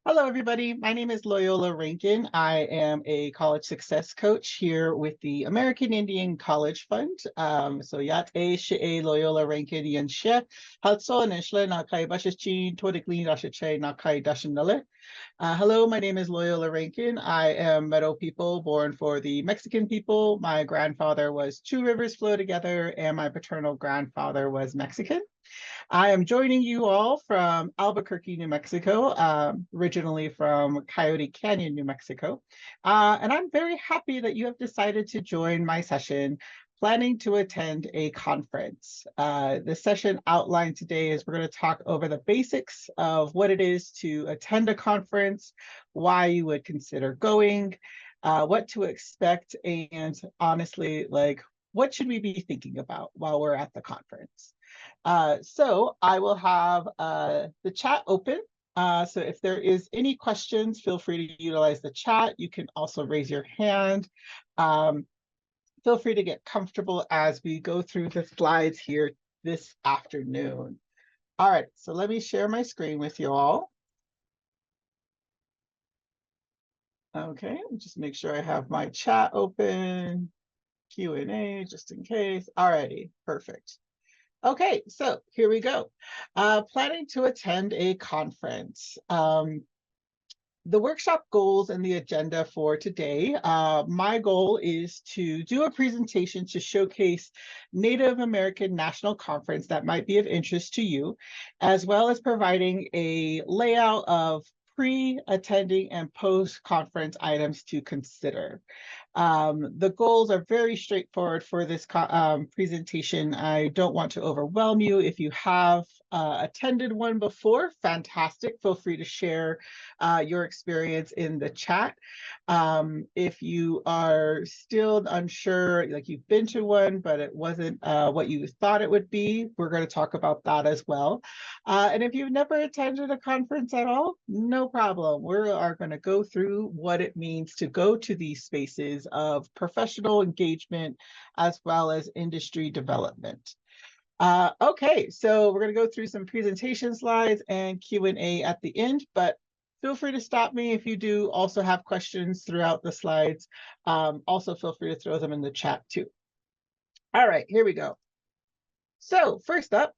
Hello, everybody. My name is Loyola Rankin. I am a college success coach here with the American Indian College Fund. So yat e she Loyola Rankin yan she hatso nishle na kai bashichi todikli dashiche na kai dashinale. Hello, my name is Loyola Rankin. I am Meadow people born for the Mexican people. My grandfather was two rivers flow together, and my paternal grandfather was Mexican. I am joining you all from Albuquerque, New Mexico, originally from Coyote Canyon, New Mexico. And I'm very happy that you have decided to join my session, planning to attend a conference. The session outlined today is we're going to talk over the basics of what it is to attend a conference, why you would consider going, what to expect, and honestly, like, what should we be thinking about while we're at the conference? So I will have the chat open. So if there is any questions, feel free to utilize the chat. You can also raise your hand. Feel free to get comfortable as we go through the slides here this afternoon. All right, so let me share my screen with you all. Okay, just make sure I have my chat open, Q&A, just in case. All righty, perfect. Okay, so here we go. Planning to attend a conference. The workshop goals and the agenda for today. My goal is to do a presentation to showcase Native American National Conference that might be of interest to you, as well as providing a layout of pre-attending and post-conference items to consider. The goals are very straightforward for this presentation. I don't want to overwhelm you. If you have attended one before, fantastic. Feel free to share your experience in the chat. If you are still unsure, like you've been to one, but it wasn't what you thought it would be, we're going to talk about that as well. And if you've never attended a conference at all, no problem. We are going to go through what it means to go to these spaces of professional engagement as well as industry development. Okay, so we're going to go through some presentation slides and Q&A at the end, but feel free to stop me if you do also have questions throughout the slides. Also feel free to throw them in the chat too. All right, here we go. So first up,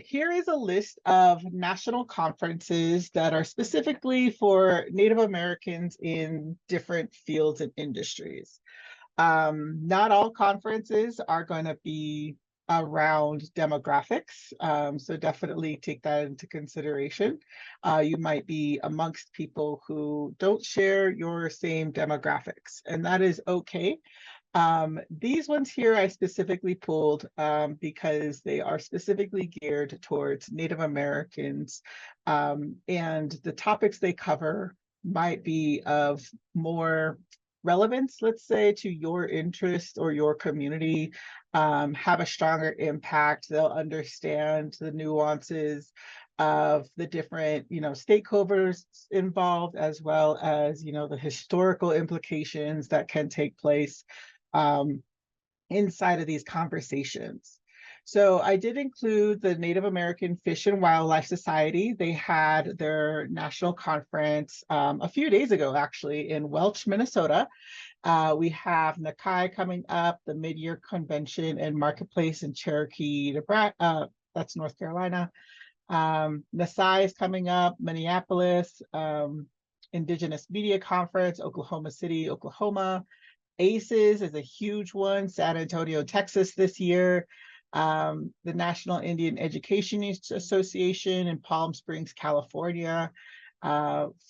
here is a list of national conferences that are specifically for Native Americans in different fields and industries. Not all conferences are going to be around demographics, so definitely take that into consideration. You might be amongst people who don't share your same demographics, and that is okay. These ones here I specifically pulled because they are specifically geared towards Native Americans, and the topics they cover might be of more relevance, let's say, to your interest or your community, have a stronger impact. They'll understand the nuances of the different, stakeholders involved, as well as, the historical implications that can take place inside of these conversations. So I did include the Native American Fish and Wildlife Society. They had their national conference a few days ago, actually, in Welch, Minnesota. We have Nakai coming up, the mid-year convention and marketplace in Cherokee, Nebraska. That's North Carolina. NASI is coming up, Minneapolis, Indigenous Media Conference, Oklahoma City, Oklahoma. ACES is a huge one, San Antonio, Texas this year. The National Indian Education Association in Palm Springs, California.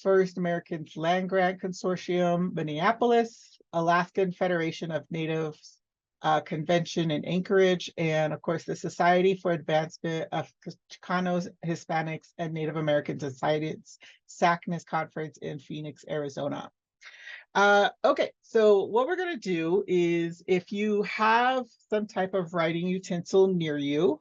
First Americans Land Grant Consortium, Minneapolis. Alaskan Federation of Natives Convention in Anchorage. And of course, the Society for Advancement of Chicanos, Hispanics, and Native Americans and Science, SACNAS Conference in Phoenix, Arizona. Okay, so what we're going to do is, if you have some type of writing utensil near you,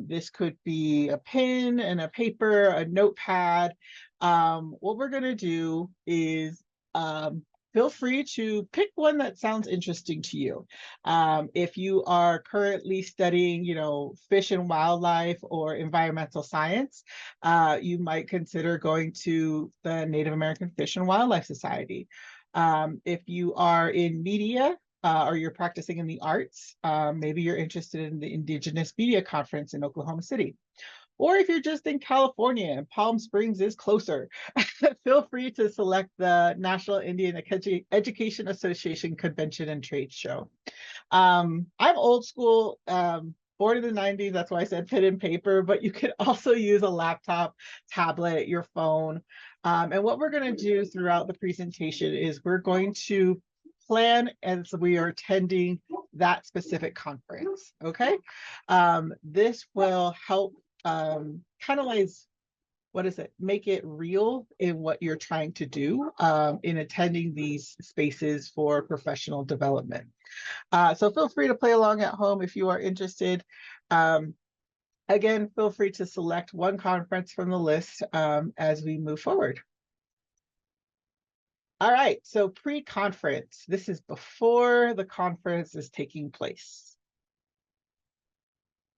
this could be a pen and a paper, a notepad. What we're going to do is feel free to pick one that sounds interesting to you. If you are currently studying, fish and wildlife or environmental science, you might consider going to the Native American Fish and Wildlife Society. If you are in media, or you're practicing in the arts, maybe you're interested in the Indigenous Media Conference in Oklahoma City. Or if you're just in California and Palm Springs is closer, feel free to select the National Indian Education Association Convention and Trade Show. I'm old school, born in the 90s. That's why I said pen and paper, but you could also use a laptop, tablet, your phone. And what we're going to do throughout the presentation is we're going to plan as we are attending that specific conference. Okay. This will help catalyze, make it real in what you're trying to do in attending these spaces for professional development. So feel free to play along at home if you are interested. Again, feel free to select one conference from the list as we move forward. All right, so pre-conference. This is before the conference is taking place.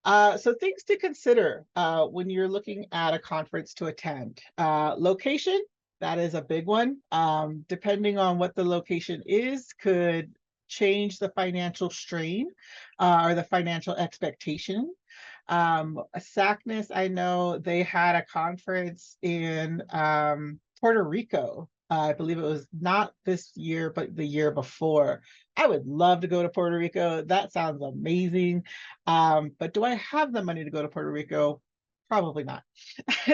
So things to consider when you're looking at a conference to attend. Location, that is a big one. Depending on what the location is, could change the financial strain or the financial expectation. SACNAS, I know they had a conference in Puerto Rico. I believe it was not this year, but the year before. I would love to go to Puerto Rico. That sounds amazing. But do I have the money to go to Puerto Rico? Probably not.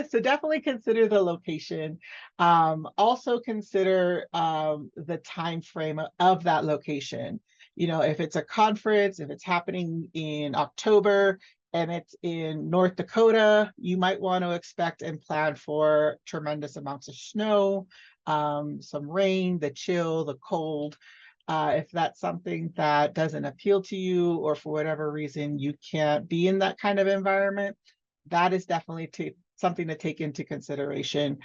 So definitely consider the location. Also consider the time frame of that location. If it's a conference, if it's happening in October, and it's in North Dakota, you might want to expect and plan for tremendous amounts of snow, some rain, the chill, the cold. If that's something that doesn't appeal to you, or for whatever reason you can't be in that kind of environment, that is definitely something to take into consideration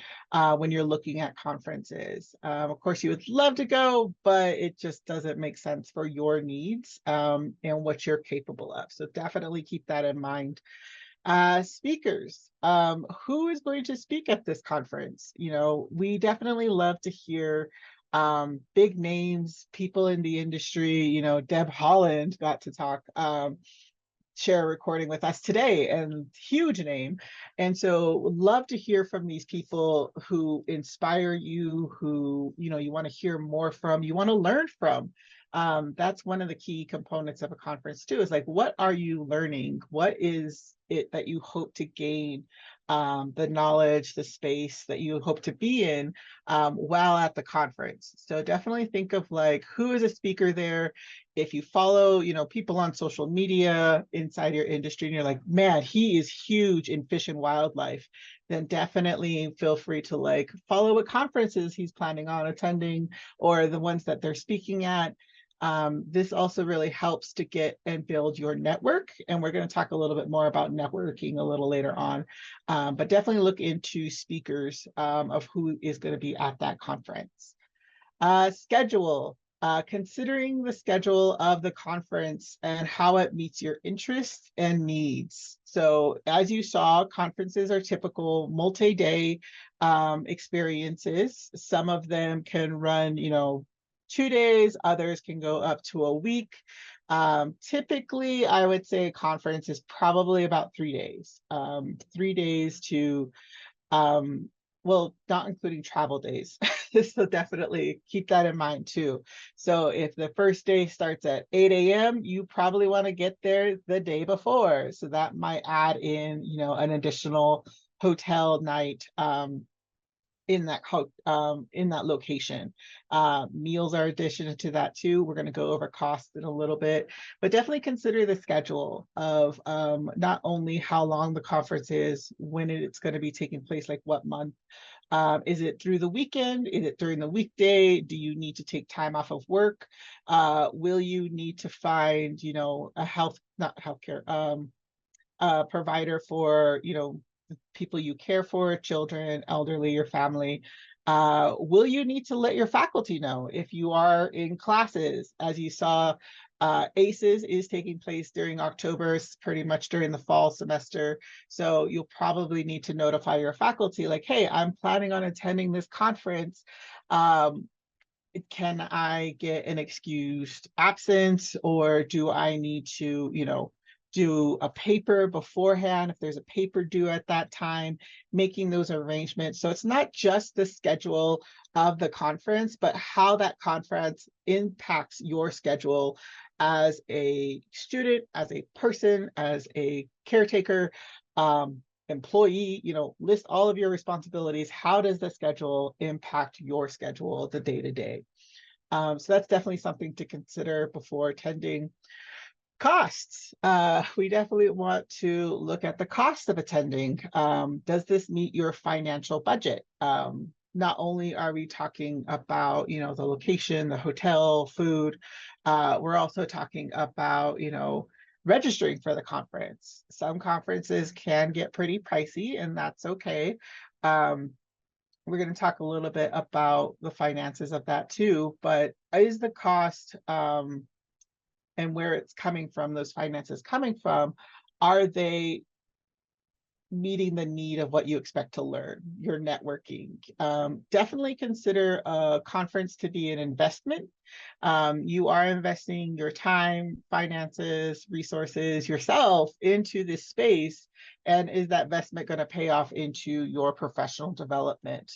when you're looking at conferences. Of course, you would love to go, but it just doesn't make sense for your needs and what you're capable of. So definitely keep that in mind. Speakers, who is going to speak at this conference? We definitely love to hear big names, people in the industry. Deb Holland got to talk, share a recording with us today, and huge name. And so would love to hear from these people who inspire you, who you want to hear more from, you want to learn from. That's one of the key components of a conference too, is like, what are you learning? What is it that you hope to gain? The knowledge, the space that you hope to be in while at the conference. So definitely think of like, who is a speaker there? If you follow, people on social media inside your industry, and you're like, man, he is huge in fish and wildlife, then definitely feel free to like follow what conferences he's planning on attending or the ones that they're speaking at. This also really helps to get and build your network. And we're going to talk a little bit more about networking a little later on. But definitely look into speakers of who is going to be at that conference. Schedule. Considering the schedule of the conference and how it meets your interests and needs. So as you saw, conferences are typical multi-day experiences. Some of them can run, 2 days, others can go up to a week. Typically, I would say a conference is probably about 3 days. 3 days to well, not including travel days. So definitely keep that in mind too. So if the first day starts at 8 a.m., you probably want to get there the day before. So that might add in, an additional hotel night in that location. Meals are addition to that too. We're going to go over costs in a little bit, but definitely consider the schedule of not only how long the conference is, when it's going to be taking place, like what month. Is it through the weekend? Is it during the weekday? Do you need to take time off of work? Will you need to find, a not healthcare provider for, people you care for, children, elderly, your family. Will you need to let your faculty know if you are in classes? As you saw, ACES is taking place during October, pretty much during the fall semester. So you'll probably need to notify your faculty like, hey, I'm planning on attending this conference. Um, can I get an excused absence, or do I need to, do a paper beforehand if there's a paper due at that time, making those arrangements. So it's not just the schedule of the conference, but how that conference impacts your schedule as a student, as a person, as a caretaker, employee, list all of your responsibilities. How does the schedule impact your schedule, the day to day? So that's definitely something to consider before attending. Costs. We definitely want to look at the cost of attending. Does this meet your financial budget? Not only are we talking about, the location, the hotel, food, we're also talking about, registering for the conference. Some conferences can get pretty pricey, and that's okay. We're going to talk a little bit about the finances of that too, but is the cost and where it's coming from, those finances coming from, are they meeting the need of what you expect to learn, your networking? Definitely consider a conference to be an investment. You are investing your time, finances, resources, yourself into this space. And is that investment going to pay off into your professional development,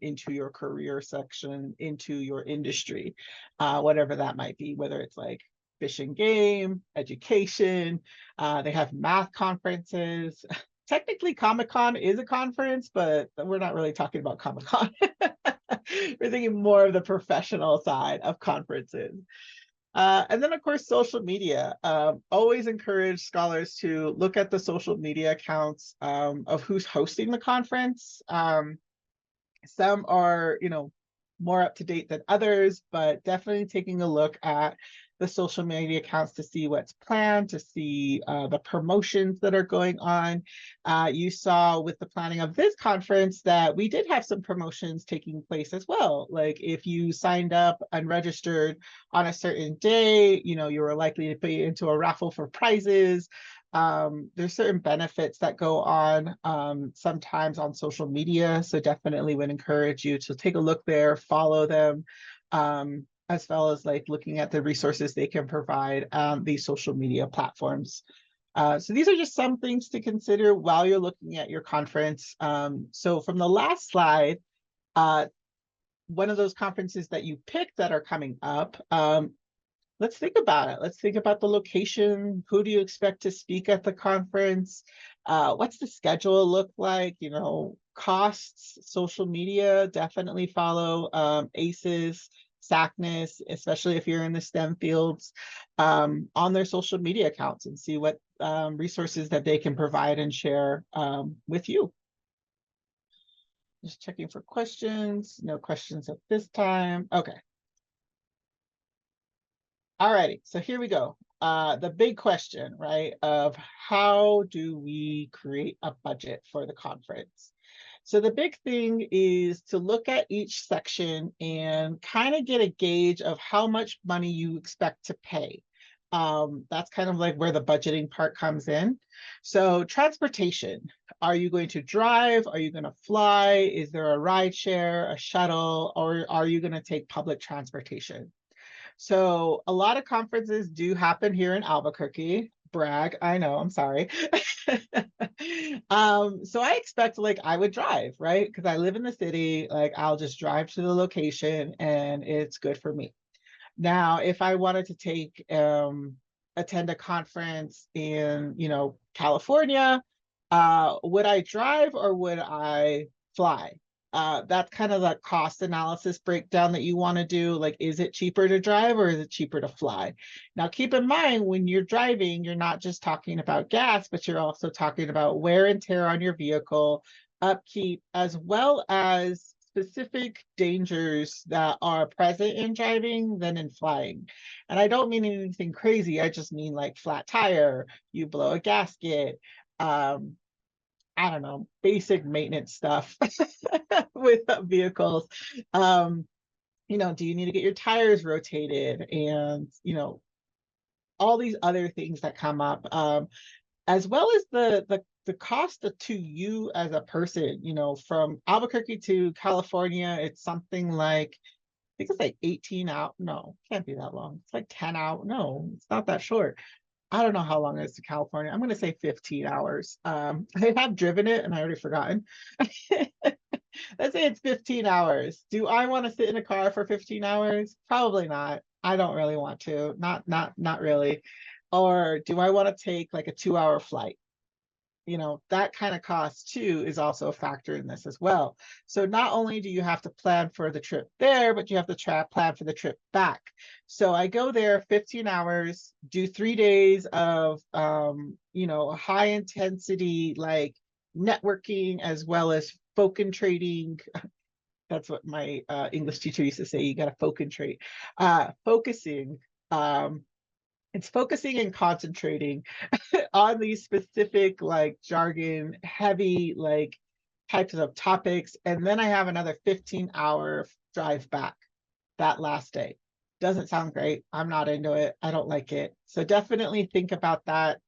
into your career section, into your industry, whatever that might be, whether it's like fish and game, education, they have math conferences. Technically, Comic-Con is a conference, but we're not really talking about Comic-Con. We're thinking more of the professional side of conferences. And then, of course, social media. Always encourage scholars to look at the social media accounts of who's hosting the conference. Some are, more up to date than others, but definitely taking a look at the social media accounts to see what's planned, to see the promotions that are going on. You saw with the planning of this conference that we did have some promotions taking place as well. Like if you signed up and registered on a certain day, you were likely to be into a raffle for prizes. There's certain benefits that go on sometimes on social media. So definitely would encourage you to take a look there, follow them, as well as like looking at the resources they can provide these social media platforms. So these are just some things to consider while you're looking at your conference. So from the last slide, one of those conferences that you picked that are coming up, let's think about it. Let's think about the location. Who do you expect to speak at the conference? What's the schedule look like? Costs, social media, definitely follow ACES, SACNAS, especially if you're in the STEM fields, on their social media accounts and see what resources that they can provide and share with you. Just checking for questions. No questions at this time. Okay. All righty, so here we go. The big question, right, of how do we create a budget for the conference? So the big thing is to look at each section and kind of get a gauge of how much money you expect to pay. That's kind of like where the budgeting part comes in. So transportation, are you going to drive? Are you going to fly? Is there a ride share, a shuttle, or are you going to take public transportation? So a lot of conferences do happen here in Albuquerque. Brag, I know, I'm sorry. So I expect like I would drive, right? Because I live in the city, like I'll just drive to the location and it's good for me. Now, if I wanted to attend a conference in, California, would I drive or would I fly? That's kind of the cost analysis breakdown that you want to do. Like, is it cheaper to drive or is it cheaper to fly? Now, keep in mind when you're driving, you're not just talking about gas, but you're also talking about wear and tear on your vehicle, upkeep, as well as specific dangers that are present in driving than in flying. And I don't mean anything crazy. I just mean like flat tire, you blow a gasket, um, I don't know, basic maintenance stuff with vehicles. Um, do you need to get your tires rotated, and all these other things that come up, as well as the cost to you as a person. From Albuquerque to California, it's something like, I think it's like 18 out. No, can't be that long. It's like 10 out. No, it's not that short. I don't know how long it is to California. I'm going to say 15 hours. I have driven it and I already forgotten. Let's say it's 15 hours. Do I want to sit in a car for 15 hours? Probably not. I don't really want to. Not really. Or do I want to take like a 2-hour flight? That kind of cost too is also a factor in this as well. So not only do you have to plan for the trip there, but you have to plan for the trip back. So I go there 15 hours, do 3 days of high intensity like networking, as well as focus trading. That's what my English teacher used to say. You got to focus trade. Focusing. It's focusing and concentrating on these specific like jargon heavy like types of topics. And then I have another 15-hour drive back that last day. Doesn't sound great. I'm not into it. I don't like it. So definitely think about that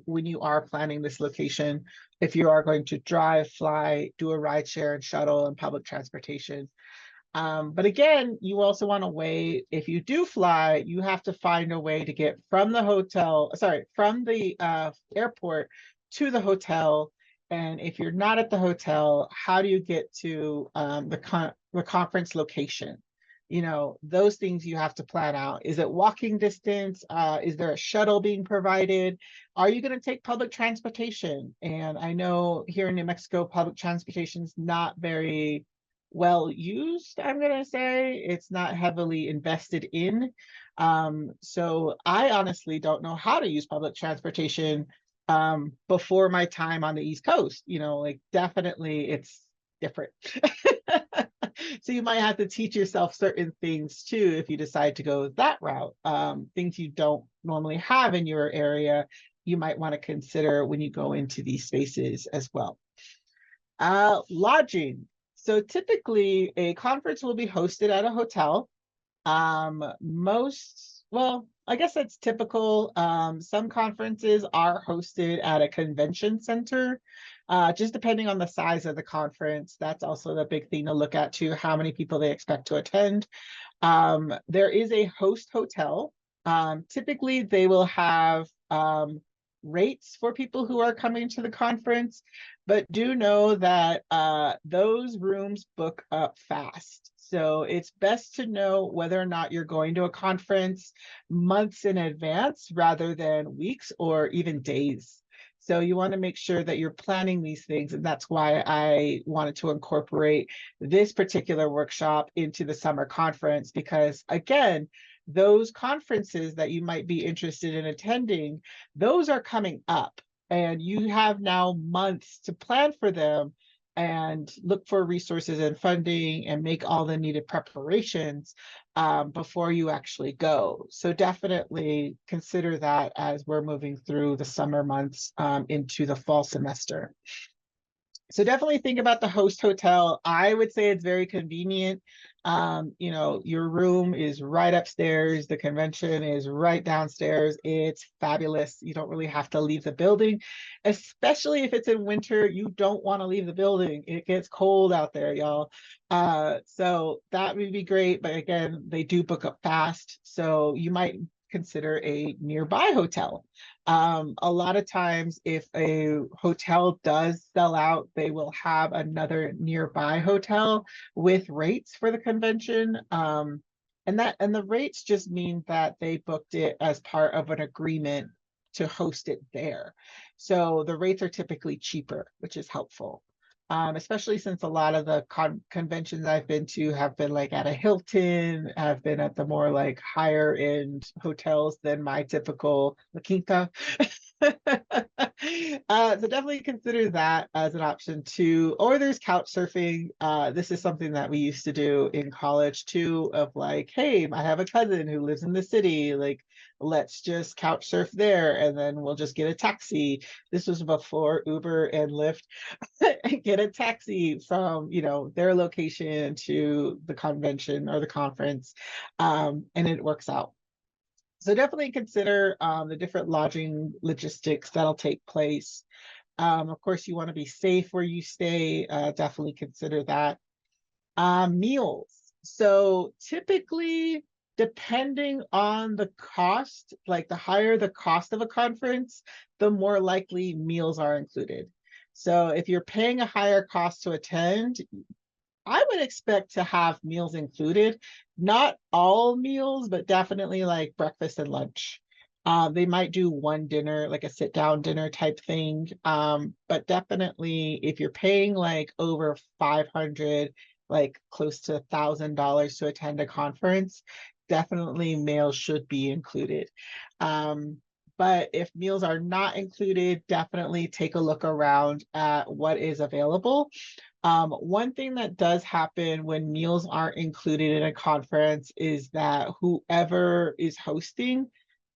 when you are planning this location. If you are going to drive, fly, do a ride share and shuttle and public transportation. But again, you also want to weigh, if you do fly, you have to find a way to get from the airport to the hotel. And if you're not at the hotel, how do you get to the conference location? Those things you have to plan out. Is it walking distance? Is there a shuttle being provided? Are you going to take public transportation? And I know here in New Mexico, public transportation is not very well used. I'm going to say it's not heavily invested in. So I honestly don't know how to use public transportation before my time on the East Coast. Like definitely it's different. So you might have to teach yourself certain things too if you decide to go that route. Things you don't normally have in your area, you might want to consider when you go into these spaces as well. Lodging. So typically a conference will be hosted at a hotel. Well, I guess that's typical. Some conferences are hosted at a convention center, just depending on the size of the conference. That's also the big thing to look at too, how many people they expect to attend. There is a host hotel. Typically they will have rates for people who are coming to the conference, but do know that those rooms book up fast. So it's best to know whether or not you're going to a conference months in advance rather than weeks or even days. So you want to make sure that you're planning these things. And that's why I wanted to incorporate this particular workshop into the summer conference, because again, those conferences that you might be interested in attending, those are coming up and you have now months to plan for them and look for resources and funding and make all the needed preparations before you actually go. So definitely consider that as we're moving through the summer months into the fall semester. So definitely think about the host hotel. I would say it's very convenient. Your room is right upstairs. The convention is right downstairs. It's fabulous. You don't really have to leave the building, especially if it's in winter. You don't want to leave the building. It gets cold out there, y'all. So that would be great. But again, they do book up fast. So you might consider a nearby hotel. A lot of times, if a hotel does sell out, they will have another nearby hotel with rates for the convention. And the rates just mean that they booked it as part of an agreement to host it there. So the rates are typically cheaper, which is helpful. Especially since a lot of the conventions I've been to have been like at a Hilton, have been at the more like higher end hotels than my typical La Quinta. So definitely consider that as an option too. Or there's couch surfing. This is something that we used to do in college too, of like, hey, I have a cousin who lives in the city. Like, let's just couch surf there and then we'll just get a taxi. This was before Uber and Lyft. Get a taxi from, their location to the convention or the conference. And it works out. So definitely consider the different lodging logistics that'll take place. Of course, you want to be safe where you stay. Definitely consider that. Meals. So typically, depending on the cost, like the higher the cost of a conference, the more likely meals are included. So if you're paying a higher cost to attend, I would expect to have meals included, not all meals, but definitely like breakfast and lunch. They might do one dinner, like a sit down dinner type thing. But definitely if you're paying like over 500, like close to $1,000 to attend a conference, definitely meals should be included. But if meals are not included, definitely take a look around at what is available. One thing that does happen when meals aren't included in a conference is that whoever is hosting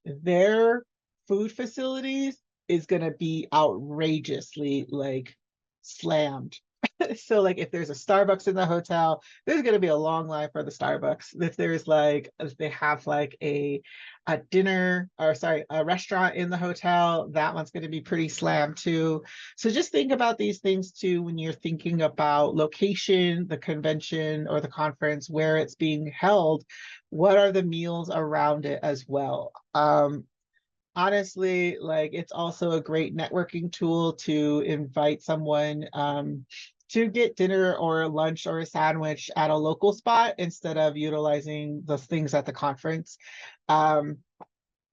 their food facilities is going to be outrageously like slammed. So like if there's a Starbucks in the hotel, there's going to be a long line for the Starbucks. If they have like a dinner or sorry, a restaurant in the hotel, that one's going to be pretty slammed too. So just think about these things too when you're thinking about location, the convention or the conference, where it's being held. What are the meals around it as well? Honestly, like it's also a great networking tool to invite someone to get dinner or lunch or a sandwich at a local spot instead of utilizing the things at the conference. Um,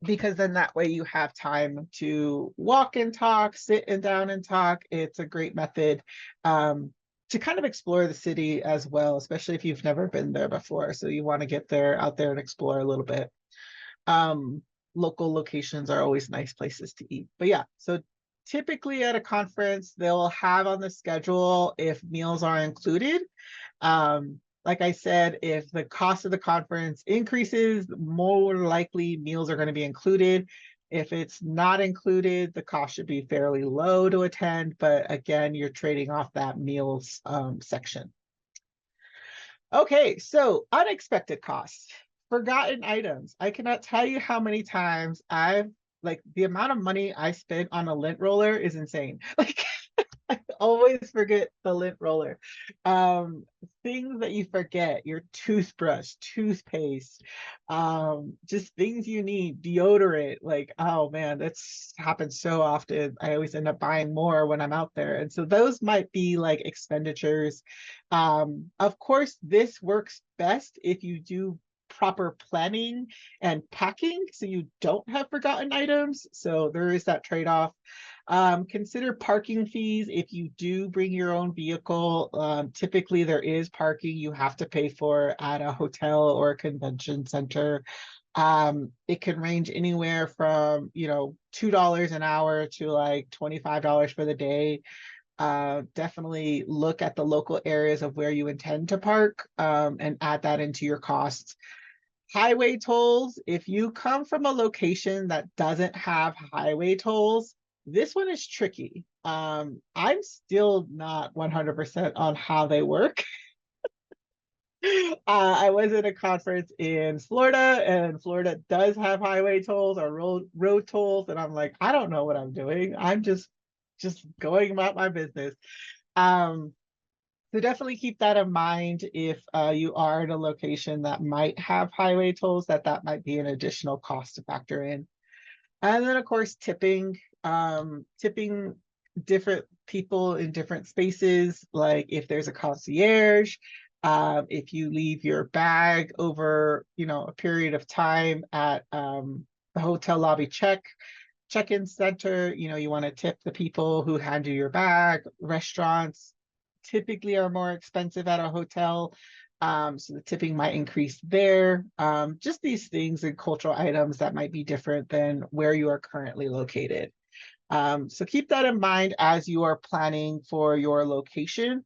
because then that way you have time to walk and talk, sit and down and talk. It's a great method to kind of explore the city as well, especially if you've never been there before. So you want to get there out there and explore a little bit. Um, Local locations are always nice places to eat. But yeah, so typically at a conference, they'll have on the schedule if meals are included. Like I said, if the cost of the conference increases, more likely meals are going to be included. If it's not included, the cost should be fairly low to attend. But again, you're trading off that meals section. Okay, so unexpected costs, forgotten items. I cannot tell you how many times I've like the amount of money I spent on a lint roller is insane. Like I always forget the lint roller. Um, Things that you forget, your toothbrush, toothpaste, just things you need, deodorant. Like, oh man, that's happens so often. I always end up buying more when I'm out there. And so those might be like expenditures. Of course, this works best if you do proper planning and packing so you don't have forgotten items. So there is that trade-off. Consider parking fees if you do bring your own vehicle. Typically, there is parking you have to pay for at a hotel or a convention center. It can range anywhere from, $2 an hour to like $25 for the day. Definitely look at the local areas of where you intend to park and add that into your costs. Highway tolls, if you come from a location that doesn't have highway tolls, this one is tricky. I'm still not 100% on how they work. I was at a conference in Florida, and Florida does have highway tolls or road tolls, and I'm like, I don't know what I'm doing. I'm just going about my business. Um, so definitely keep that in mind if you are in a location that might have highway tolls, that might be an additional cost to factor in. And then of course, tipping different people in different spaces, like if there's a concierge, if you leave your bag over, a period of time at the hotel lobby check-in center, you want to tip the people who hand you your bag. Restaurants typically are more expensive at a hotel. So the tipping might increase there. Just these things and cultural items that might be different than where you are currently located. So keep that in mind as you are planning for your location.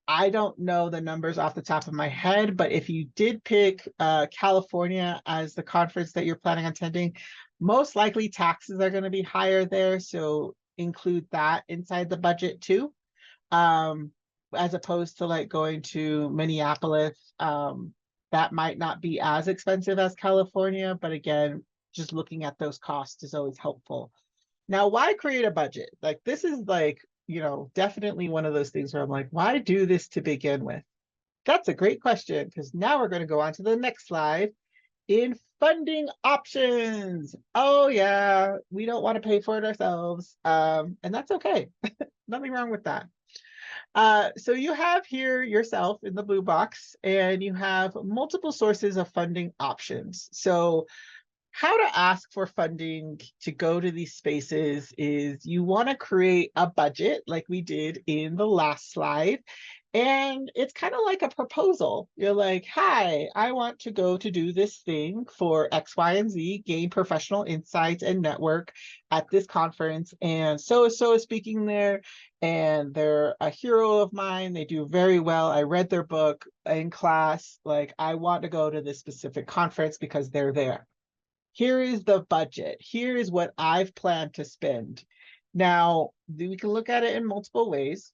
I don't know the numbers off the top of my head, but if you did pick California as the conference that you're planning on attending, most likely taxes are going to be higher there. So include that inside the budget too, as opposed to like going to Minneapolis. That might not be as expensive as California, but again, just looking at those costs is always helpful. Now, why create a budget? Like this is like, definitely one of those things where I'm like, why do this to begin with? That's a great question because now we're going to go on to the next slide in funding options. Oh yeah, we don't want to pay for it ourselves. And that's okay. Nothing wrong with that. So you have here yourself in the blue box and you have multiple sources of funding options. So how to ask for funding to go to these spaces is you want to create a budget like we did in the last slide. And it's kind of like a proposal. You're like, hi, I want to go to do this thing for X, Y, and Z, gain professional insights and network at this conference. And so is speaking there. And they're a hero of mine. They do very well. I read their book in class. Like, I want to go to this specific conference because they're there. Here is the budget. Here is what I've planned to spend. Now, we can look at it in multiple ways.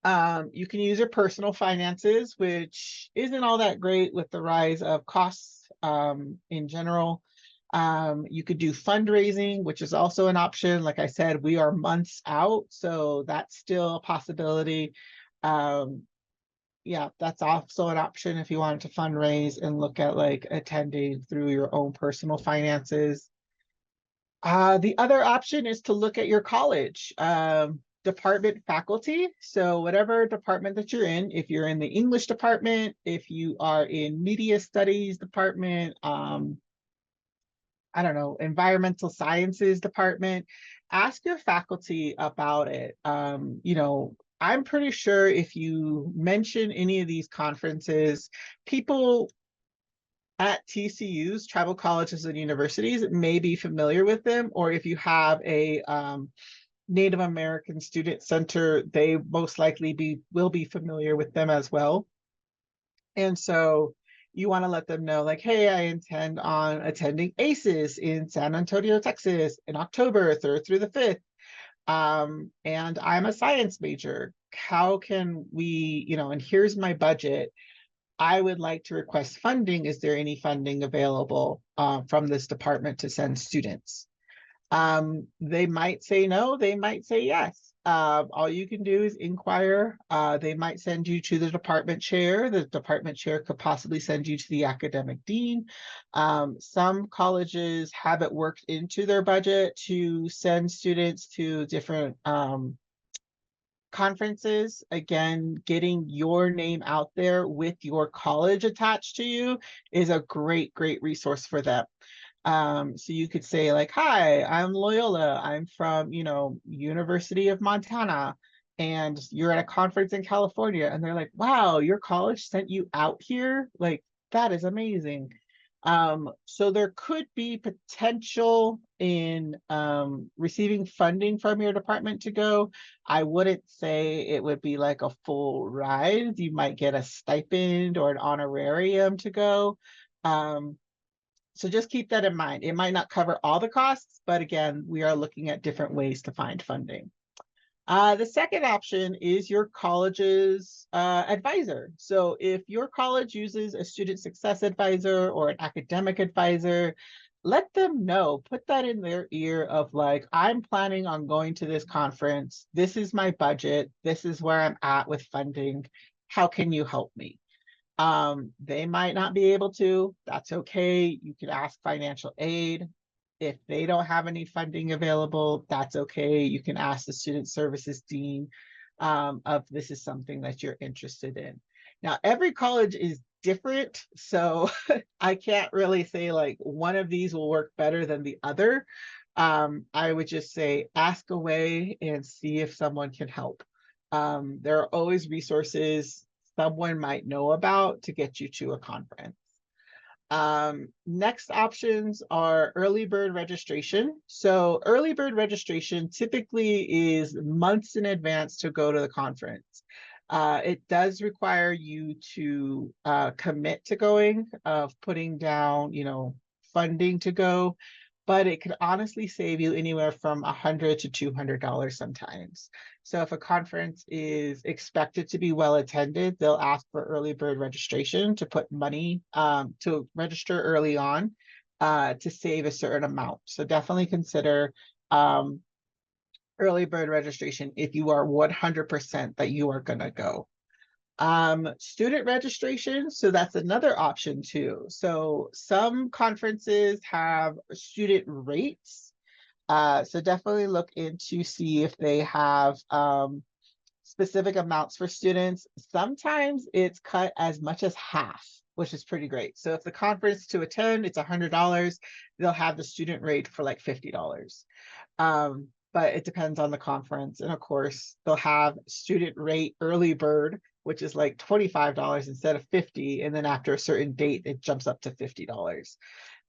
You can use your personal finances, which isn't all that great with the rise of costs in general. You could do fundraising, which is also an option. Like I said, we are months out, so that's still a possibility. Yeah, that's also an option if you wanted to fundraise and look at like attending through your own personal finances. The other option is to look at your college department faculty. So whatever department that you're in, if you're in the English department, if you are in media studies department, I don't know, environmental sciences department, ask your faculty about it. I'm pretty sure if you mention any of these conferences, people at TCUs, tribal colleges and universities, may be familiar with them, or if you have a Native American Student Center, they most likely will be familiar with them as well. And so you want to let them know, like, hey, I intend on attending ACES in San Antonio, Texas in October 3rd through the 5th. And I'm a science major. How can we, and here's my budget. I would like to request funding. Is there any funding available from this department to send students? They might say no, they might say yes. All you can do is inquire. They might send you to the department chair. The department chair could possibly send you to the academic dean. Some colleges have it worked into their budget to send students to different conferences. Again, getting your name out there with your college attached to you is a great resource for them. So you could say like, hi, I'm Loyola. I'm from, University of Montana, and you're at a conference in California. And they're like, wow, your college sent you out here? Like, that is amazing. So there could be potential in receiving funding from your department to go. I wouldn't say it would be like a full ride. You might get a stipend or an honorarium to go. So just keep that in mind. It might not cover all the costs, but again, we are looking at different ways to find funding. The second option is your college's advisor. So if your college uses a student success advisor or an academic advisor, let them know, put that in their ear of like, I'm planning on going to this conference. This is my budget. This is where I'm at with funding. How can you help me? They might not be able to. That's okay. You could ask financial aid. If they don't have any funding available, that's okay. You can ask the student services dean of this is something that you're interested in. Now, every college is different, so I can't really say like one of these will work better than the other. I would just say ask away and see if someone can help. There are always resources someone might know about to get you to a conference. Next options are early bird registration. So early bird registration typically is months in advance to go to the conference. It does require you to commit to going, of putting down, funding to go, but it could honestly save you anywhere from $100 to $200 sometimes. So if a conference is expected to be well attended, they'll ask for early bird registration to put money to register early on to save a certain amount. So definitely consider um, early bird registration if you are 100% that you are going to go. Student registration, so that's another option too. So some conferences have student rates. So definitely look into see if they have specific amounts for students. Sometimes it's cut as much as half, which is pretty great. So if the conference to attend, it's $100, they'll have the student rate for like $50. But it depends on the conference. And of course, they'll have student rate early bird, which is like $25 instead of 50. And then after a certain date, it jumps up to $50.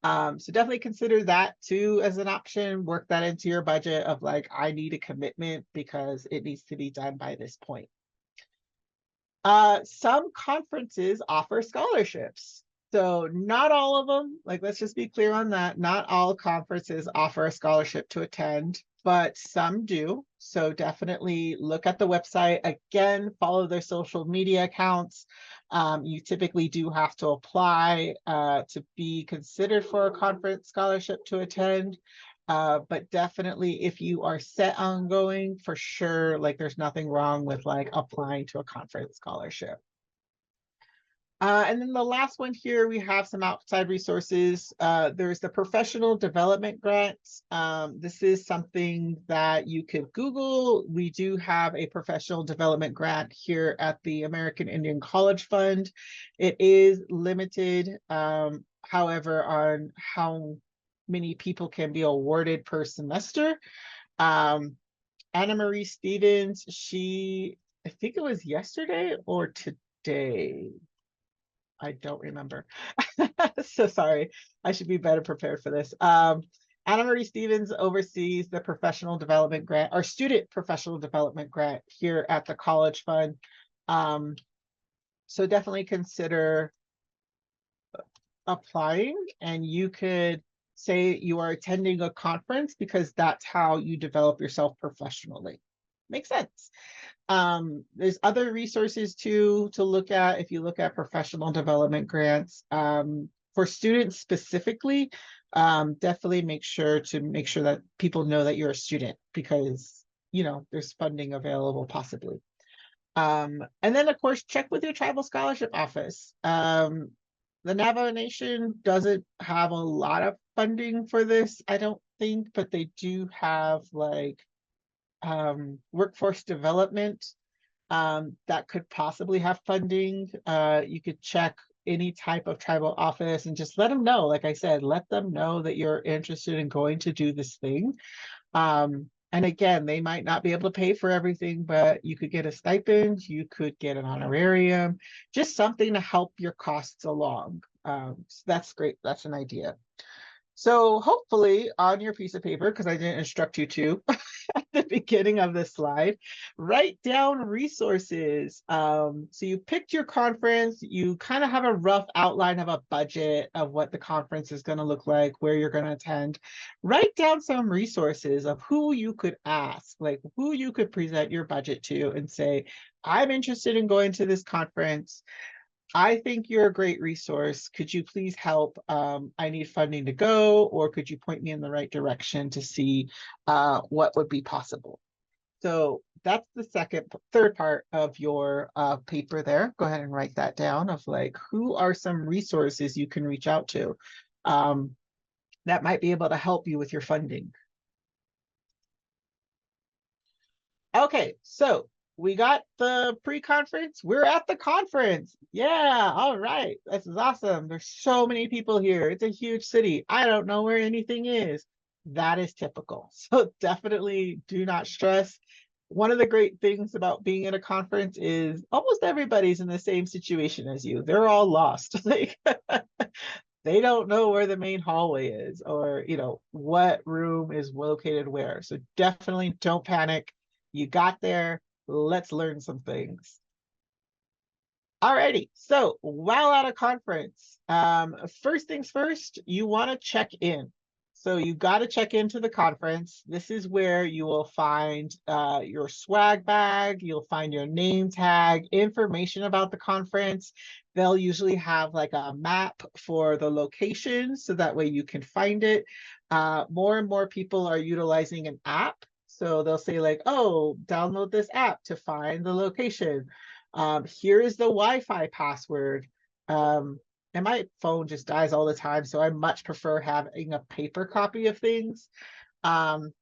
So definitely consider that too as an option. Work that into your budget of like, I need a commitment because it needs to be done by this point. Some conferences offer scholarships. So not all of them, like let's just be clear on that. Not all conferences offer a scholarship to attend, but some do. So definitely look at the website. Again, follow their social media accounts. You typically do have to apply to be considered for a conference scholarship to attend. But definitely if you are set on going, for sure, like there's nothing wrong with like applying to a conference scholarship. And then the last one here, we have some outside resources. There's the professional development grants. This is something that you could Google. We do have a professional development grant here at the American Indian College Fund. It is limited, however, on how many people can be awarded per semester. Anna Marie Stevens, I think it was yesterday or today. I don't remember. So sorry. I should be better prepared for this. Anna Marie Stevens oversees the professional development grant or student professional development grant here at the College Fund. So definitely consider applying, and you could say you are attending a conference because that's how you develop yourself professionally. Makes sense. There's other resources too to look at if you look at professional development grants. For students specifically, definitely make sure that people know that you're a student because there's funding available possibly. And then of course check with your tribal scholarship office. The Navajo Nation doesn't have a lot of funding for this, I don't think, but they do have like workforce development that could possibly have funding. You could check any type of tribal office and just let them know, like I said, let them know that you're interested in going to do this thing. And again, they might not be able to pay for everything, but you could get a stipend, you could get an honorarium, just something to help your costs along. So that's great. That's an idea. So hopefully on your piece of paper, because I didn't instruct you to at the beginning of this slide, write down resources. So you picked your conference, you kind of have a rough outline of a budget of what the conference is going to look like, where you're going to attend. Write down some resources of who you could ask, like who you could present your budget to and say, I'm interested in going to this conference. I think you're a great resource. Could you please help? I need funding to go, or could you point me in the right direction to see what would be possible? So that's the third part of your paper there. Go ahead and write that down of like, who are some resources you can reach out to that might be able to help you with your funding. Okay, so we got the pre-conference. We're at the conference. Yeah, all right. This is awesome. There's so many people here. It's a huge city. I don't know where anything is. That is typical. So definitely do not stress. One of the great things about being at a conference is almost everybody's in the same situation as you. They're all lost. Like They don't know where the main hallway is or, what room is located where. So definitely don't panic. You got there. Let's learn some things. Alrighty, so while at a conference, first things first, you want to check in. So you got to check into the conference. This is where you will find your swag bag, you'll find your name tag, information about the conference. They'll usually have like a map for the location so that way you can find it. More and more people are utilizing an app. So they'll say like, oh, download this app to find the location. Here is the Wi-Fi password. And my phone just dies all the time, so I much prefer having a paper copy of things. Um,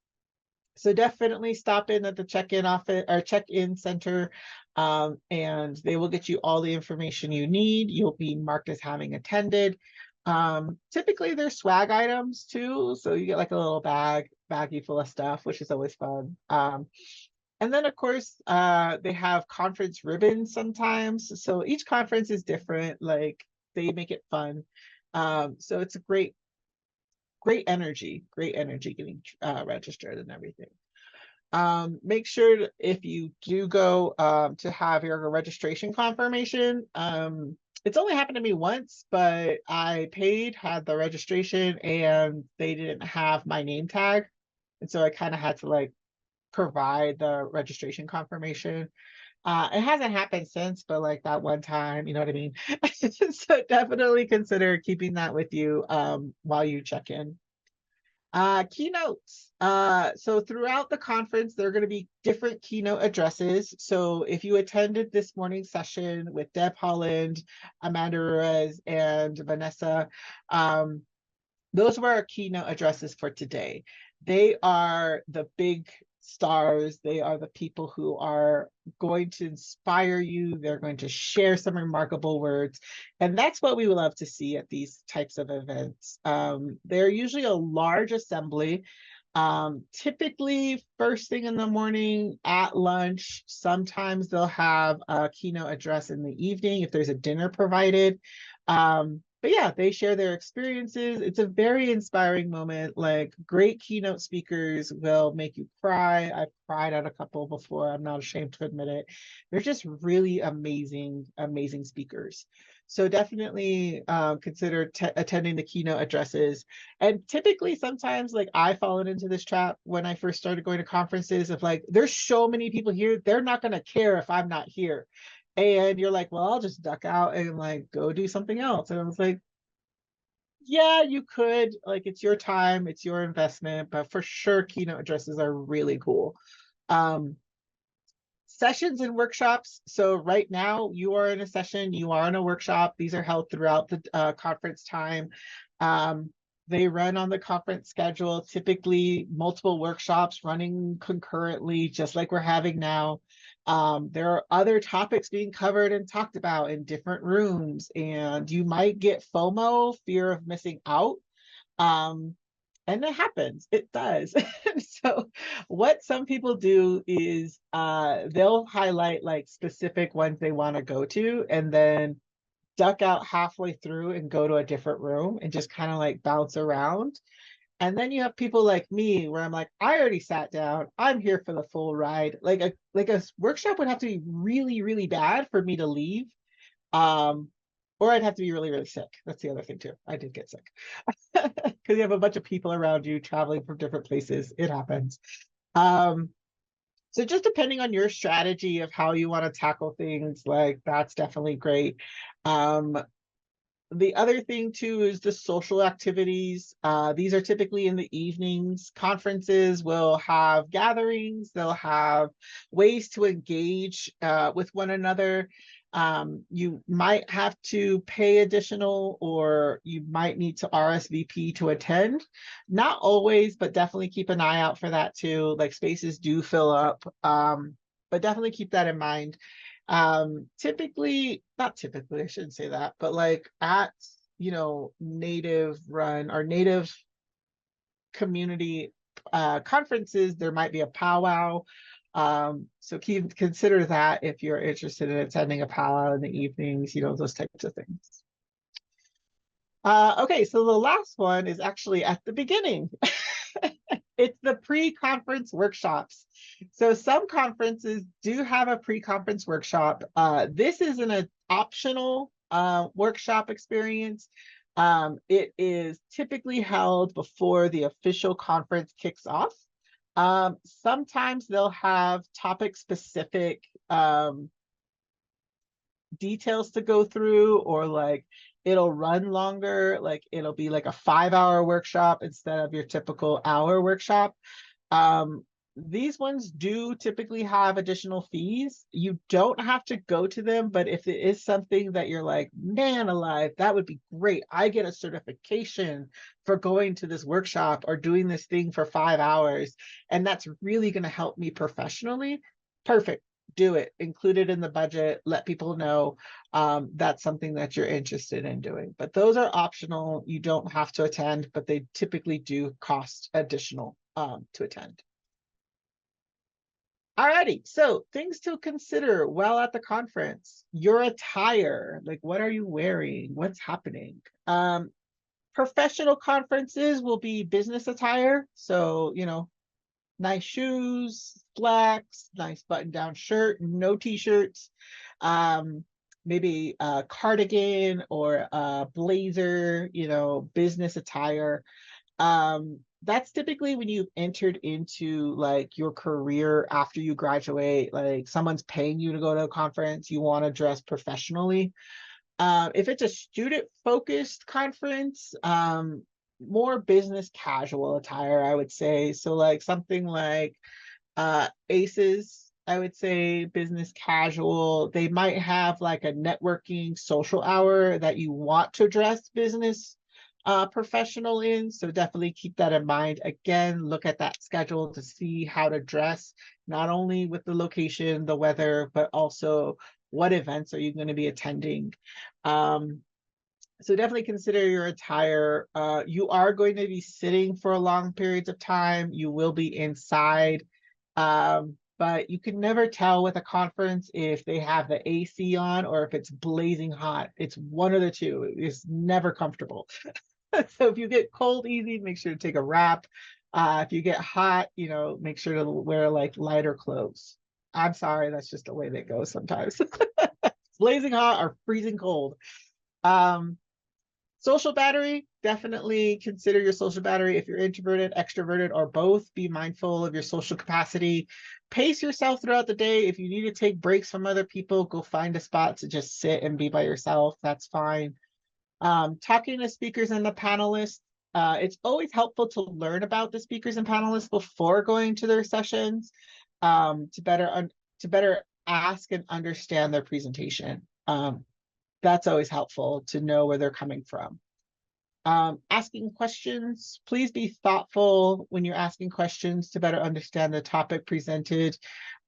so definitely stop in at the check-in office or check-in center, and they will get you all the information you need. You'll be marked as having attended. Typically there's swag items too, so you get like a little baggie full of stuff, which is always fun. And then, of course, they have conference ribbons sometimes. So each conference is different. Like they make it fun. So it's a great energy getting registered and everything. Make sure if you do go to have your registration confirmation. It's only happened to me once, but I paid, had the registration, and they didn't have my name tag. And so I kind of had to like provide the registration confirmation. It hasn't happened since, but like that one time, you know what I mean? So definitely consider keeping that with you while you check in. Keynotes. So throughout the conference, there are going to be different keynote addresses. So if you attended this morning's session with Deb Holland, Amanda Ruiz, and Vanessa, those were our keynote addresses for today. They are the big stars. They are the people who are going to inspire you. They're going to share some remarkable words. And that's what we would love to see at these types of events. They're usually a large assembly. Typically first thing in the morning, at lunch. Sometimes they'll have a keynote address in the evening if there's a dinner provided. But yeah, they share their experiences. It's a very inspiring moment. Like great keynote speakers will make you cry. I've cried at a couple before. I'm not ashamed to admit it. They're just really amazing, amazing speakers. So definitely consider attending the keynote addresses. And typically, sometimes like I've fallen into this trap when I first started going to conferences of like, there's so many people here, they're not going to care if I'm not here. And you're like, well, I'll just duck out and like go do something else. And I was like, yeah, you could. Like, it's your time, it's your investment, but for sure, keynote addresses are really cool. Um, Sessions and workshops. So right now you are in a session, you are in a workshop. These are held throughout the conference time. Um, they run on the conference schedule, typically multiple workshops running concurrently, just like we're having now. There are other topics being covered and talked about in different rooms, and you might get FOMO, fear of missing out. Um, and it happens, it does. So what some people do is they'll highlight like specific ones they want to go to and then duck out halfway through and go to a different room and just kind of like bounce around. And then you have people like me where I'm like, I already sat down, I'm here for the full ride. Like a workshop would have to be really, really bad for me to leave. um or I'd have to be really, really sick. That's the other thing too. I did get sick because you have a bunch of people around you traveling from different places. It happens. Um, so just depending on your strategy of how you want to tackle things, like that's definitely great. Um, the other thing too is the social activities. These are typically in the evenings. Conferences will have gatherings, they'll have ways to engage with one another. You might have to pay additional, or you might need to RSVP to attend. Not always, but definitely keep an eye out for that too. Like spaces do fill up, but definitely keep that in mind. Typically, not typically, I shouldn't say that, but like at, native run or native community conferences, there might be a powwow. So consider that if you're interested in attending a powwow in the evenings, those types of things. Okay, so the last one is actually at the beginning. It's the pre-conference workshops. So some conferences do have a pre-conference workshop. This is an optional workshop experience. It is typically held before the official conference kicks off. Sometimes they'll have topic-specific details to go through, or like it'll run longer, like it'll be like a 5-hour workshop instead of your typical hour workshop. um these ones do typically have additional fees. You don't have to go to them, but if it is something that you're like, man alive, that would be great, I get a certification for going to this workshop or doing this thing for 5 hours, and that's really going to help me professionally, perfect, do it, include it in the budget, let people know that's something that you're interested in doing. But those are optional. You don't have to attend, but they typically do cost additional to attend. Alrighty, so things to consider while at the conference. Your attire, like what are you wearing? What's happening? Professional conferences will be business attire. So, nice shoes, slacks, nice button-down shirt, no t-shirts, maybe a cardigan or a blazer, business attire. That's typically when you've entered into like your career after you graduate, like someone's paying you to go to a conference, you want to dress professionally. If it's a student-focused conference, more business casual attire, I would say. So like something like ACEs, I would say business casual. They might have like a networking social hour that you want to dress business professional in. So definitely keep that in mind. Again, look at that schedule to see how to dress, not only with the location, the weather, but also what events are you going to be attending. So definitely consider your attire. You are going to be sitting for long periods of time. You will be inside. But you can never tell with a conference if they have the AC on or if it's blazing hot. It's one of the two. It's never comfortable. So if you get cold easy, make sure to take a wrap. If you get hot, make sure to wear like lighter clothes. I'm sorry, that's just the way that goes sometimes. Blazing hot or freezing cold. Um, Social battery, definitely consider your social battery. If you're introverted, extroverted, or both, be mindful of your social capacity. Pace yourself throughout the day. If you need to take breaks from other people, go find a spot to just sit and be by yourself. That's fine. Talking to speakers and the panelists. It's always helpful to learn about the speakers and panelists before going to their sessions, to better ask and understand their presentation. That's always helpful to know where they're coming from. Asking questions, please be thoughtful when you're asking questions to better understand the topic presented.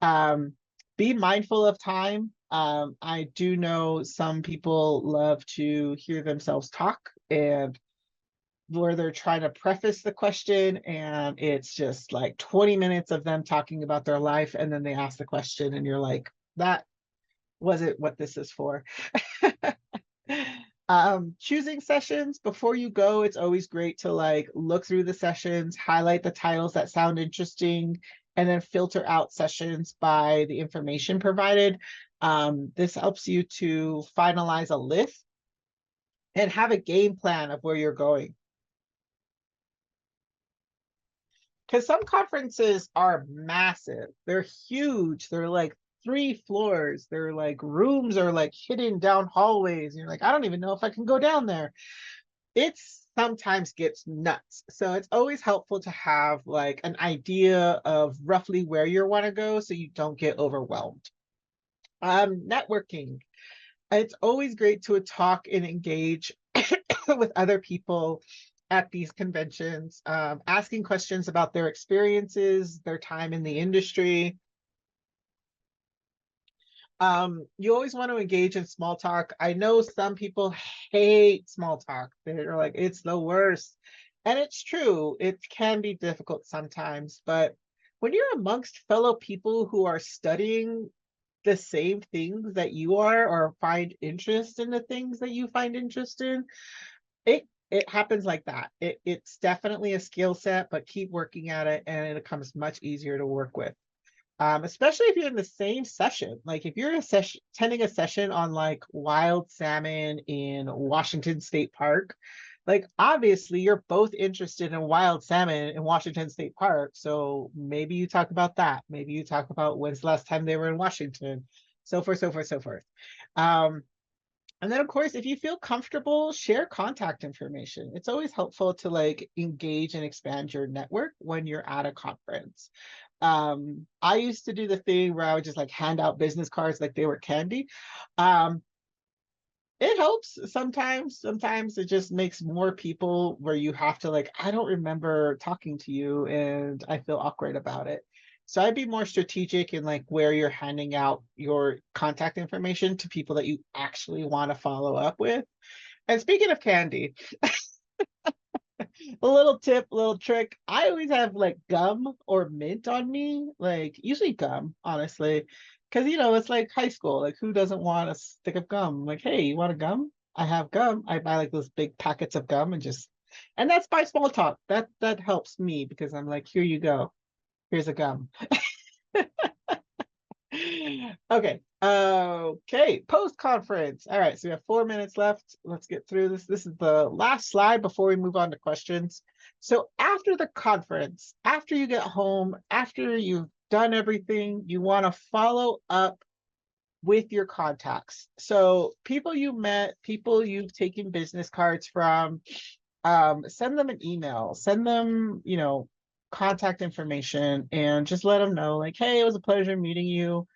Be mindful of time. I do know some people love to hear themselves talk, and where they're trying to preface the question and it's just like 20 minutes of them talking about their life, and then they ask the question and you're like, that wasn't what this is for. Choosing sessions before you go, it's always great to like look through the sessions, highlight the titles that sound interesting, and then filter out sessions by the information provided. This helps you to finalize a list and have a game plan of where you're going. Because some conferences are massive, they're huge, they're like 3 floors, they're like rooms are like hidden down hallways, and you're like, I don't even know if I can go down there. It sometimes gets nuts, so it's always helpful to have like an idea of roughly where you want to go so you don't get overwhelmed. Networking, it's always great to talk and engage with other people at these conventions, asking questions about their experiences, their time in the industry. You always want to engage in small talk. I know some people hate small talk. They're like, it's the worst. And it's true, it can be difficult sometimes, but when you're amongst fellow people who are studying the same things that you are or find interest in the things that you find interest in, It happens like that. It's definitely a skill set, but keep working at it and it becomes much easier to work with. Especially if you're in the same session. Like if you're attending a session on like wild salmon in Washington State Park, like obviously you're both interested in wild salmon in Washington State Park. So maybe you talk about that. Maybe you talk about when's the last time they were in Washington, so forth, so forth, so forth. Um, and then of course, if you feel comfortable, share contact information. It's always helpful to like engage and expand your network when you're at a conference. I used to do the thing where I would just like hand out business cards like they were candy. Um, it helps sometimes. Sometimes it just makes more people where you have to like, I don't remember talking to you and I feel awkward about it. So I'd be more strategic in like where you're handing out your contact information to people that you actually want to follow up with. And speaking of candy, a little tip, little trick. I always have like gum or mint on me, like usually gum, honestly. Because, you know, it's like high school. Like, who doesn't want a stick of gum? Like, hey, you want a gum? I have gum. I buy like those big packets of gum and just, and that's by small talk. That helps me because I'm like, here you go. Here's a gum. Okay. Okay. Post conference. All right. So we have 4 minutes left. Let's get through this. This is the last slide before we move on to questions. So after the conference, after you get home, after you've done everything, you want to follow up with your contacts. So people you met, people you've taken business cards from, send them an email, send them, you know, contact information and just let them know like, hey, it was a pleasure meeting you.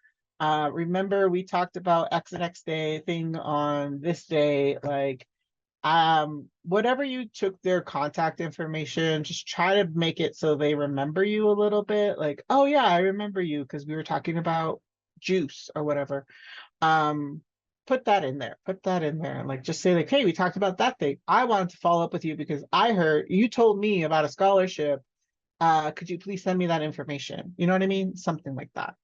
Remember we talked about X and X day thing on this day, like whatever you took their contact information, just try to make it so they remember you a little bit, like, oh yeah, I remember you because we were talking about juice or whatever. um Put that in there, put that in there, and like just say like, hey, we talked about that thing. I wanted to follow up with you because I heard you told me about a scholarship. Could you please send me that information? You know what I mean? Something like that.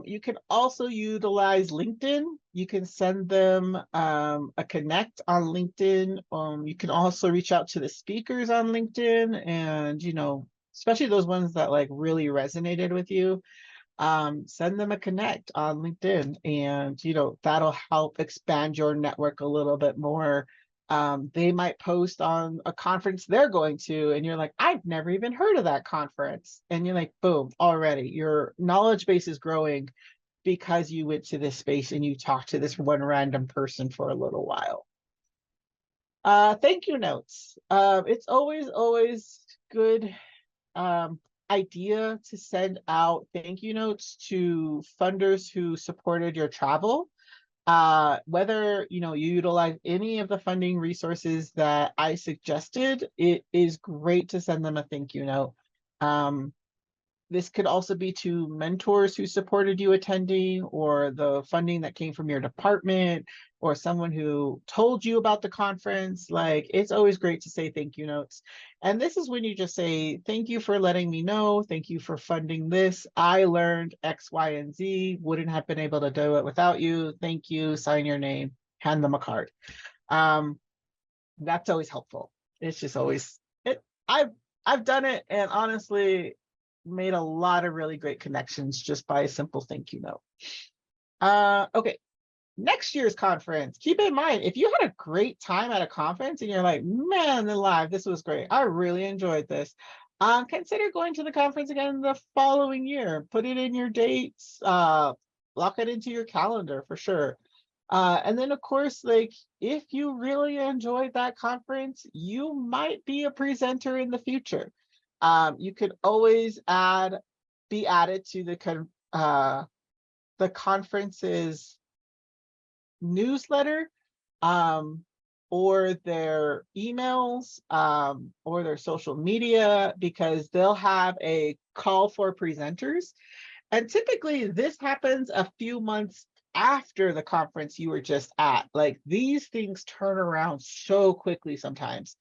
You can also utilize LinkedIn. You can send them a connect on LinkedIn. You can also reach out to the speakers on LinkedIn and, you know, especially those ones that like really resonated with you. Send them a connect on LinkedIn and, you know, that'll help expand your network a little bit more. They might post on a conference they're going to, and you're like, I've never even heard of that conference. And you're like, boom, already your knowledge base is growing because you went to this space and you talked to this one random person for a little while. Thank you notes. It's always good idea to send out thank you notes to funders who supported your travel. Whether you know you utilize any of the funding resources that I suggested, it is great to send them a thank you note. Um, this could also be to mentors who supported you attending, or the funding that came from your department, or someone who told you about the conference. Like, it's always great to say thank you notes. And this is when you just say, thank you for letting me know. Thank you for funding this. I learned X, Y, and Z. Wouldn't have been able to do it without you. Thank you. Sign your name, hand them a card. That's always helpful. It's just always it. I've done it, and honestly made a lot of really great connections just by a simple thank you note. Okay, next year's conference. Keep in mind, if you had a great time at a conference and you're like, man, alive, this was great. I really enjoyed this. Consider going to the conference again the following year. Put it in your dates. Lock it into your calendar for sure. And then of course, like if you really enjoyed that conference, you might be a presenter in the future. You could always be added to the conference's newsletter, um, or their emails, or their social media, because they'll have a call for presenters. And typically this happens a few months after the conference you were just at. Like these things turn around so quickly sometimes.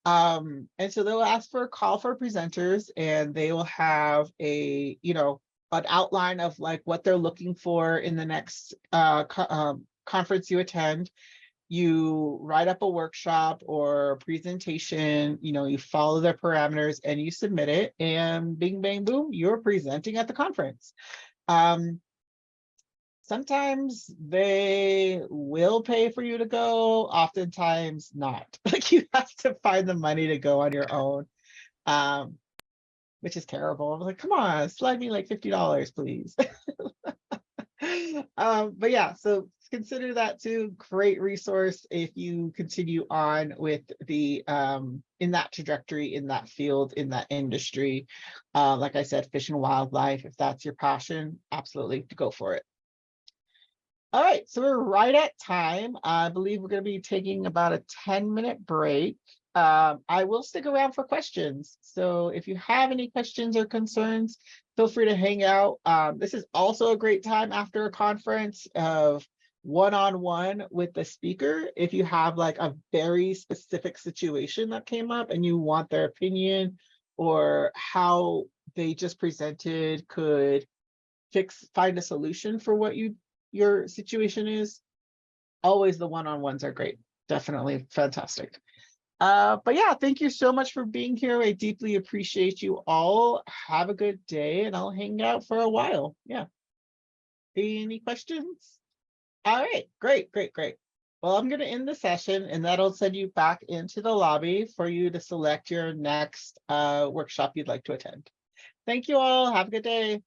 And so they'll ask for a call for presenters, and they will have a, you know, an outline of like what they're looking for in the next conference you attend. you write up a workshop or a presentation, you follow the parameters and you submit it, and bing, bang, boom, you're presenting at the conference. Sometimes they will pay for you to go, oftentimes not. Like, you have to find the money to go on your own, which is terrible. I'm like, come on, slide me like $50, please. But yeah, so consider that too. Great resource if you continue on with the in that trajectory, in that field, in that industry. Like I said, fish and wildlife, if that's your passion, absolutely go for it. All right, so we're right at time. I believe we're going to be taking about a 10-minute break. I will stick around for questions. So if you have any questions or concerns, feel free to hang out. This is also a great time after a conference of one-on-one with the speaker. If you have like a very specific situation that came up and you want their opinion, or how they just presented could find a solution for what your situation is, always the one-on-ones are great. Definitely fantastic. But yeah, thank you so much for being here. I deeply appreciate you all. Have a good day, and I'll hang out for a while. Yeah. Any questions? All right, great, great, great. Well, I'm going to end the session, and that'll send you back into the lobby for you to select your next workshop you'd like to attend. Thank you all. Have a good day.